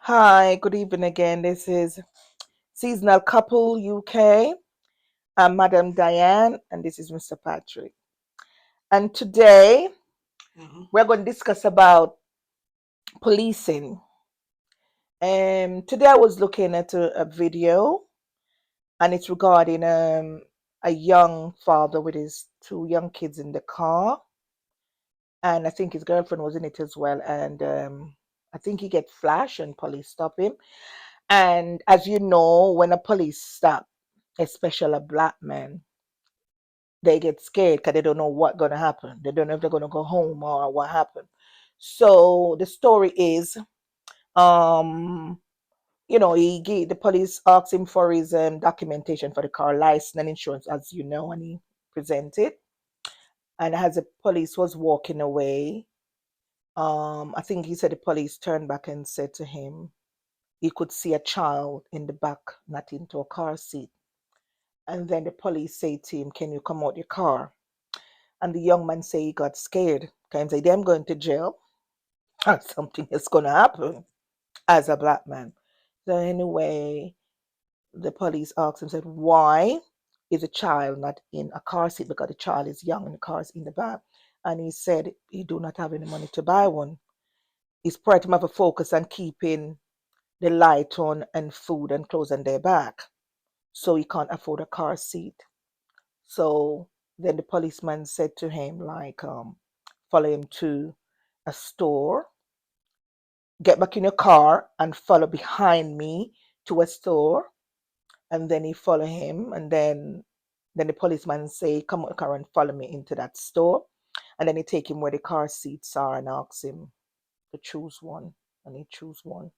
Hi, good evening again. This is Seasonal Couple UK. I'm Madam Diane, and this is Mr. Patrick. And today we're going to discuss about policing. Today I was looking at a video, and it's regarding a young father with his two young kids in the car, and I think his girlfriend was in it as well. And I think he get flash, and police stop him. And as you know, when a police stop, especially a black man, they get scared because they don't know what's gonna happen. They don't know if they're gonna go home or what happened. So the story is, um, the police asked him for his documentation for the car license and insurance, as you know, and he presented. And as the police was walking away, I think he said the police turned back and said to him, he could see a child in the back, not into a car seat. And then the police say to him, "Can you come out your car?" And the young man say he got scared. Can say, "I'm going to jail or something is gonna happen as a black man." So anyway, the police asked him, said, "Why is a child not in a car seat?" Because the child is young and the car is in the back. And he said he do not have any money to buy one. He's trying to have a focus on keeping the light on and food and clothes on their back. So he can't afford a car seat. So then the policeman said to him, like, follow him to a store, get back in your car and follow behind me to a store. And then he follow him, and then the policeman say, "Come on, car and follow me into that store." And then he take him where the car seats are and ask him to choose one, and he choose one.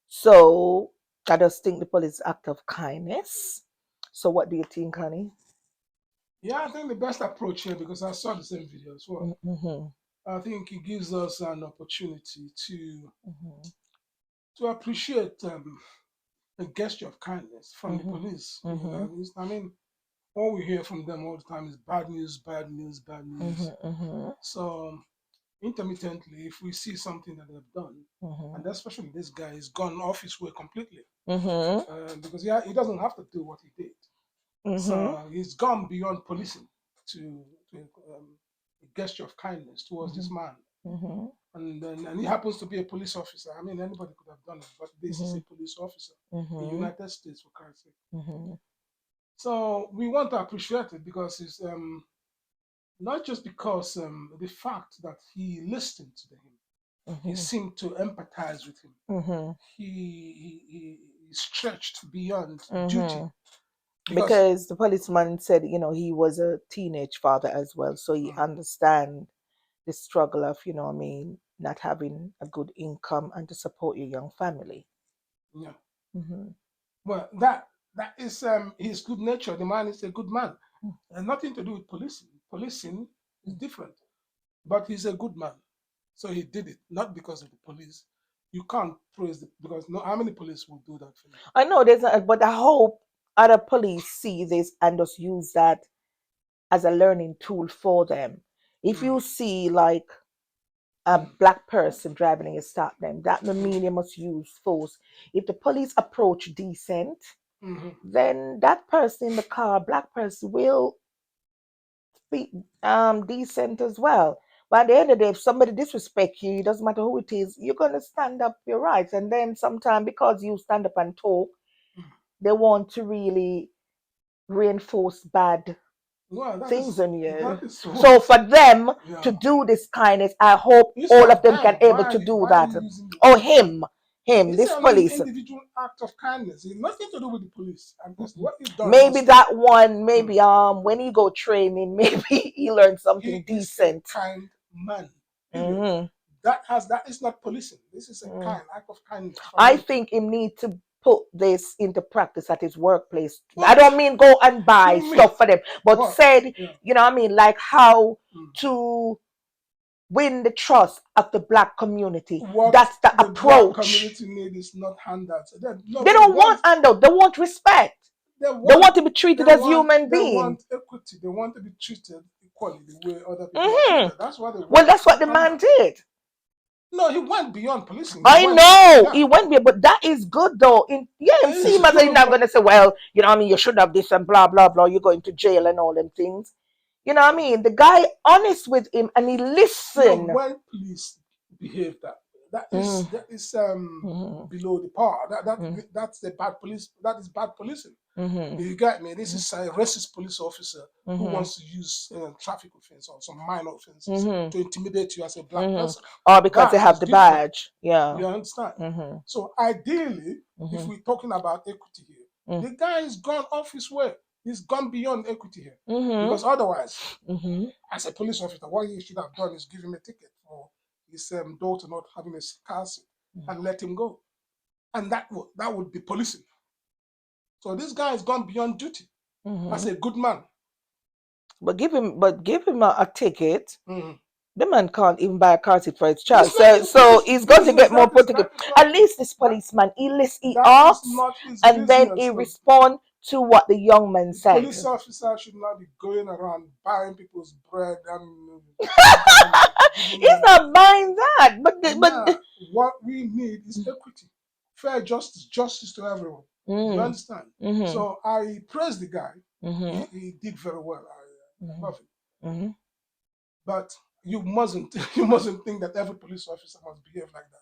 So I just think the police act of kindness. So what do you think, honey? Yeah, I think the best approach here, because I saw the same video as well, Mm-hmm. I think it gives us an opportunity Mm-hmm. to appreciate a gesture of kindness from the Mm-hmm. police. Mm-hmm. I mean, all we hear from them all the time is bad news, bad news, bad news. Mm-hmm. So intermittently, if we see something that they've done, and Mm-hmm. especially this guy is gone off his way completely, Mm-hmm. because he doesn't have to do what he did. Mm-hmm. So he's gone beyond policing to a gesture of kindness towards this man. Mm-hmm. And he happens to be a police officer. I mean, anybody could have done it, but this is Mm-hmm. a police officer in the Mm-hmm. United States, for Christ's sake. Mm-hmm. So we want to appreciate it because it's not just because the fact that he listened to him, he Mm-hmm. seemed to empathize with him. Mm-hmm. He stretched beyond duty Mm-hmm. because Because the policeman said, he was a teenage father as well, so he uh, understand the struggle of, not having a good income and to support your young family. yeah, Mm-hmm. well that is his good nature. The man is a good man, and nothing to do with policing. Policing is different, but he's a good man. So he did it not because of the police. You can't praise the because no, how many police will do that for you? I know there's a, but I hope other police see this and just use that as a learning tool for them. If Mm, you see like a mm, black person driving and you stop them, that no mm, mean you must use force. If the police approach decent, mhm. then that person in the car, black person, will be decent as well. But at the end of the day, if somebody disrespect you, it doesn't matter who it is, you're gonna stand up for your rights. And then sometimes because you stand up and talk, they want to really reinforce bad Well, things on you. that is So what for them to yeah. do this kindness, I hope Instead all of of them can them, able to do why are that. you using Or the him, it's this an police. individual act of kindness. It's nothing to do with the police. And that's what he's done Maybe was that one, mm, maybe when he go training, maybe he learned something he is a decent. kind man. Period. Hmm. That is not policing. This is a Mm. kind act of kindness from I him. think him need to put this into practice at his workplace. I Well, don't mean go and buy you mean stuff for them, but what? said, Yeah. what I mean, like how Mm. to win the trust of the black community. What That's the the black approach. community need is not handouts. No, They don't want handout. They want respect. they They want want to be treated as human they beings. want equity. They want to be treated equally the way other people are Hmm. treated. That's what they Well, want, that's what not the man handout. did. No, he went beyond policing. He I went, know yeah, he went there, but that is good though. In yeah, yeah, him see him it's as he's good, not but gonna say, well, you know what I mean, you should have this and blah blah blah, you're going to jail and all them things. You know what I mean? The guy honest with him and he no, listen. when police behave that way, Mm, that is mhm, below the par. mm, That's the bad police. That is bad policing. mhm, You got me. This mhm, is a racist police officer who mhm, wants to use traffic offense or some minor offenses mhm, to intimidate you as a black mhm. person. Or because they That have is the different. badge. Yeah. You understand? Mhm, So ideally, if mhm, we're talking about equity here, mm, the guy is gone off his way. He's gone beyond equity here. mhm, Because otherwise, mhm. as a police officer, what he should have done is give him a ticket for his daughter not having a car seat and let him go. And that would be policing. So this guy has gone beyond duty as Mhm. a good man. But give him a ticket. Mhm. The man can't even buy a car seat for his child. It's not So his so police he's going to business. get more That is particular. that is not At least this that policeman, he that is asks not his and then he business. So respond to what the young man the said. police officer should not be going around buying people's bread and giving them giving He's them. not buying that. But Nah, what we need is equity, fair justice, justice to everyone. Do you mm, understand? mhm, So I praise the guy. mhm, He did very well. I mhm, love it. mhm. But you mustn't you mustn't think that every police officer must behave like that.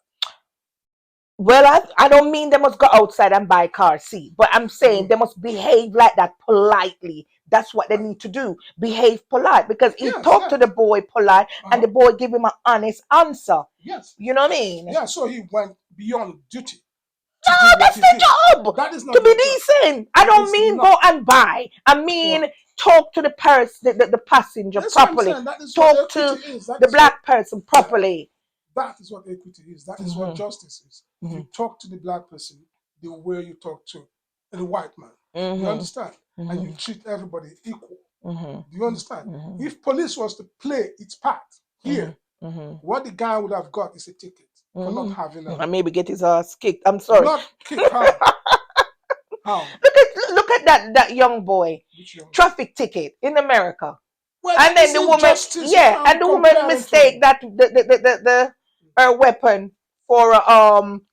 Well, I don't mean they must go outside and buy car seat, but I'm saying Mhm. they must behave like that politely. That's what they need to do. Behave polite because he Yes, talked to yes. the boy polite and Uh-huh. the boy give him an honest answer. Yes. You know what I mean? Yeah, so he went beyond duty No, to do what that's he the did. job That is to not be your job. decent. I It don't is mean go not. and buy. I mean Well, talk to the person, the passenger that's what I'm properly. saying. That is what Talk equity to is. That the is what black person yeah. properly. That is what equity is. That is what Mhm, justice is. You mhm, talk to the black person the way you talk to the white man. You mhm, understand? And you mhm, treat everybody equal. mhm, Do you understand? mhm, If police was to play its part here, mhm, mhm, what the guy would have got is a ticket for not mhm. having And maybe get his ass kicked. I'm sorry. not kick how? How? Look at that young boy. Which young man? Traffic ticket in America. Well, And that then is the woman, injustice. You yeah, and can't the woman compare it to. mistake that the her weapon for a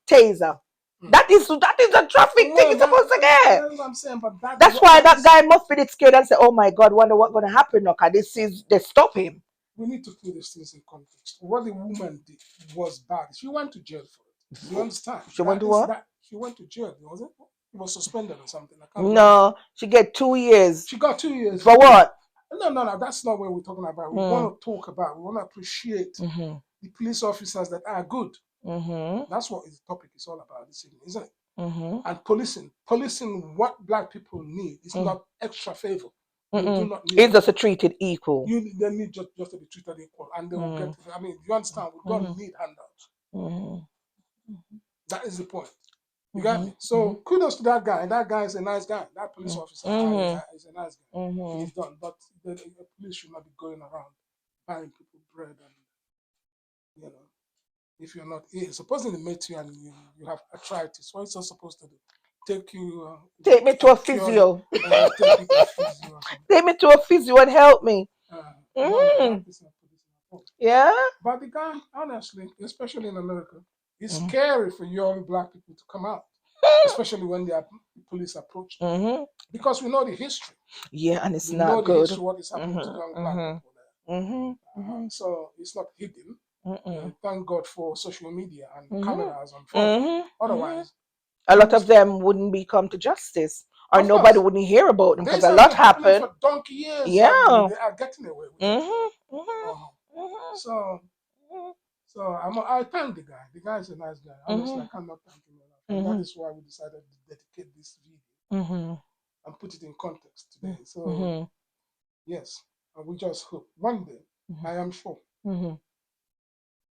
taser. Hmm. That is a traffic Well, ticket supposed to get. that's what I'm saying. But That's why that that is guy must be scared and say, "Oh my God, wonder what's gonna happen now? 'Cause this is they stop him." we need to put these things in context. What the woman did was bad. She went to jail for it. Do you understand? She went That to is what? that she went to jail. Was it? It was suspended or something. I can't remember. No, she get 2 years She got 2 years for jail. what? No, no, no. That's not what we're talking about. We Mm, want to talk about. We want to appreciate mhm, the police officers that are good. mhm, That's what the topic is all about this evening, isn't it? mhm, And policing what black people need is mm, not extra favor. They do mm. not need It's that. just a treated equal. They need just to be treated equal, and they will Mm, get. I mean, you understand? We don't mhm, need handouts. mhm, That is the point. You got mhm, me? mhm, So kudos to that guy. That guy is a nice guy. That police officer mhm, is a nice guy. mhm. He's done, but the police should not be going around buying people bread and you know. If you're not ill, supposing they met you and you have arthritis, what is that supposed to do? Take you Take me to a cure you, physio. take you to a physio or something. Take me to a physio and help me. No, no, that Mm, is not policing at all. yeah. But the guy, honestly, especially in America, it's Mm, scary for young black people to come out, especially when the police approach them. mhm. Because we know the history. Yeah, and it's We know not the good. history, what is happening to Mhm, young black mhm, people there. mhm, mhm, So it's not hidden. mhm, Thank God for social media and mhm, cameras on phone. mhm, mhm. Otherwise, A you lot of must, them wouldn't be come to justice, or of nobody course, wouldn't hear about them because this a has been lot happening happened. for donkey years and Yeah. they are getting away with it. Mhm, mhm, Uh-huh. mhm, So, mhm, I thank the guy. The guy is a nice guy. Honestly, I mhm, cannot thank him enough. And that mhm, is why we decided to dedicate this video mhm, and put it in context mhm, today. So, mhm, yes, and we just hope one day, mhm, I am sure, mhm.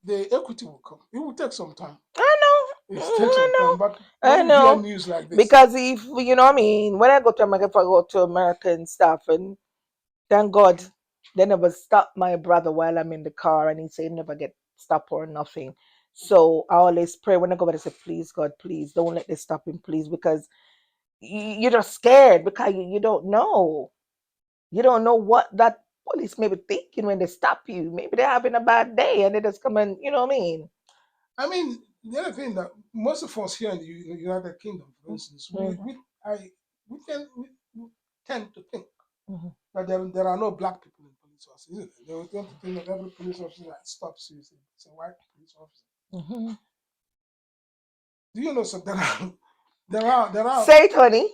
the equity will come. It will take some time. I know. It Mhm, takes I some time. know. But I when you hear know. news like this, Because if you know what I mean, when I go to America, if I go to America and stuff, and thank God they never stop my brother while I'm in the car, and he say he never get stopped or nothing. So I always pray when I go, but I say, please God, please don't let this stop him, please, because you're just scared because you don't know. You don't know what that police may be thinking when they stop you. Maybe they're having a bad day and they just come and you know what I mean. I mean, the other thing that most of us here in the United Kingdom, for instance, we tend to think Mhm. that there are no black people in police forces. Isn't it? They will tend to think that every police officer that stops you is a white police officer. Mhm. Do you know so there are Say it, honey.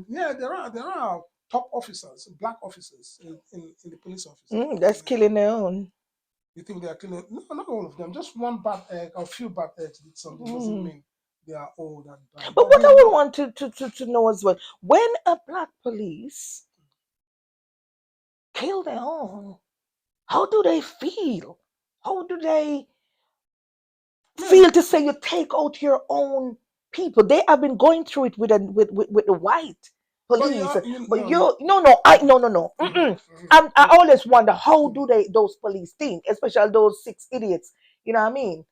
yeah, there are top officers, black officers in the police office. That's killing their own. You think they are killing? No, not all of them. Just one bad egg or few bad eggs did something doesn't Mm. mean they are all that bad. But But what we I would know. want to know as well, when a black police kill their own, how do they feel? How do they feel Man, to say you take out your own people? They have been going through it with the white but police. But no, you no, I no. I no. always wonder, how do they, those police think, especially those six idiots? You know what I mean?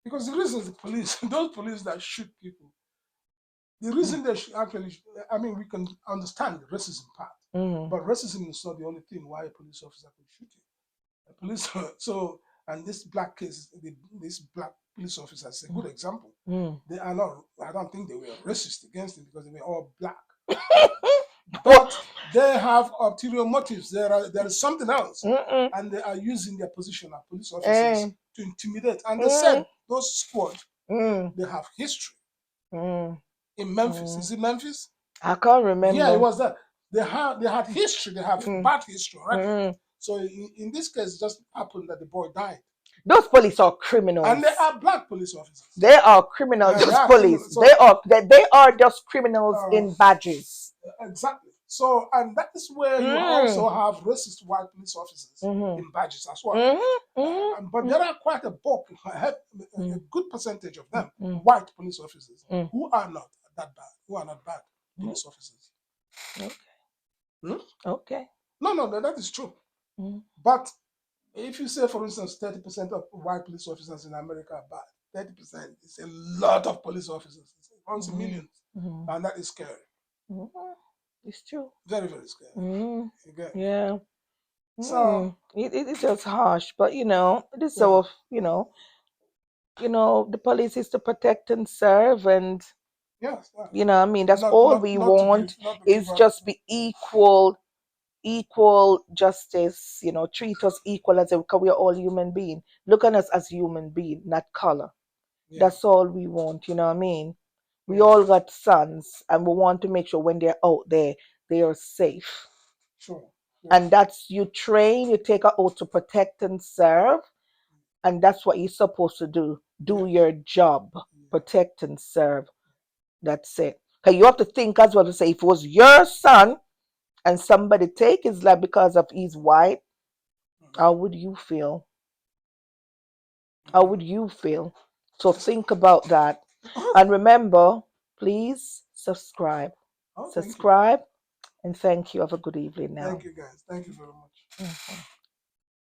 Because the reason the police, those police that shoot people, the Mm, reason they should actually, I mean, we can understand the racism part, mm, but racism is not the only thing why a police officer can shoot you. A police, so, and this black case, this black police officer is a good example. mm. They are not, I don't think they were racist against him because they were all black. Well, But they have ulterior motives. There is something else. mm-mm, And they are using their position as police eh, officers to intimidate. And they mm, said those squad, mm, they have history mm, in Memphis. mm. Is it Memphis? I can't Yeah, it remember. was that. They had history. They have Mm, bad history already. mm. So in this case, it just happened that the boy died. Those police are And they criminals. are black police officers. They are criminals. They Those are police. criminals. So They are just criminals uh, in badges. exactly. So and that is where you Mm, also have racist white police officers mm-hmm, in badges as well. mm-hmm, mm-hmm, But there are quite a bulk, a mm, good percentage of them, mm, white police officers, mm, who are not that bad, who are not bad mm. police officers. Okay. Hmm? Okay. No, that is true. Mm, But if you say, for instance, 30% of white police officers in America are bad, 30% is a lot of police officers. It runs in mm, millions, mm, and that is scary. mm. It's true. Very, very scary. Mm, Again. yeah. So, It's just harsh, but this yeah, of the police is to protect and serve, and yes, yeah. I mean, that's Not, all not, we not to give, want, not to give is up. just be equal justice. Treat us equal, as if, 'cause we are all human being. Look at us as human being, not color. Yeah, That's all we want. You know what I mean? We yeah, all got sons, and we want to make sure when they're out there, they are safe. sure, sure. And that's, you train, you take a oath to protect and serve, and that's what you're supposed to do. Yeah, Do your job, yeah. protect and serve. That's it. Because you have to think as well, to say, if it was your son and somebody take his life because of he's white, how Mhm, would you feel? How mhm. would you feel? So Yes. think about that. Oh, And remember, please subscribe. oh, thank you. Subscribe, and thank you. Have a good evening Thank now. you, guys. Thank you very much. Mhm.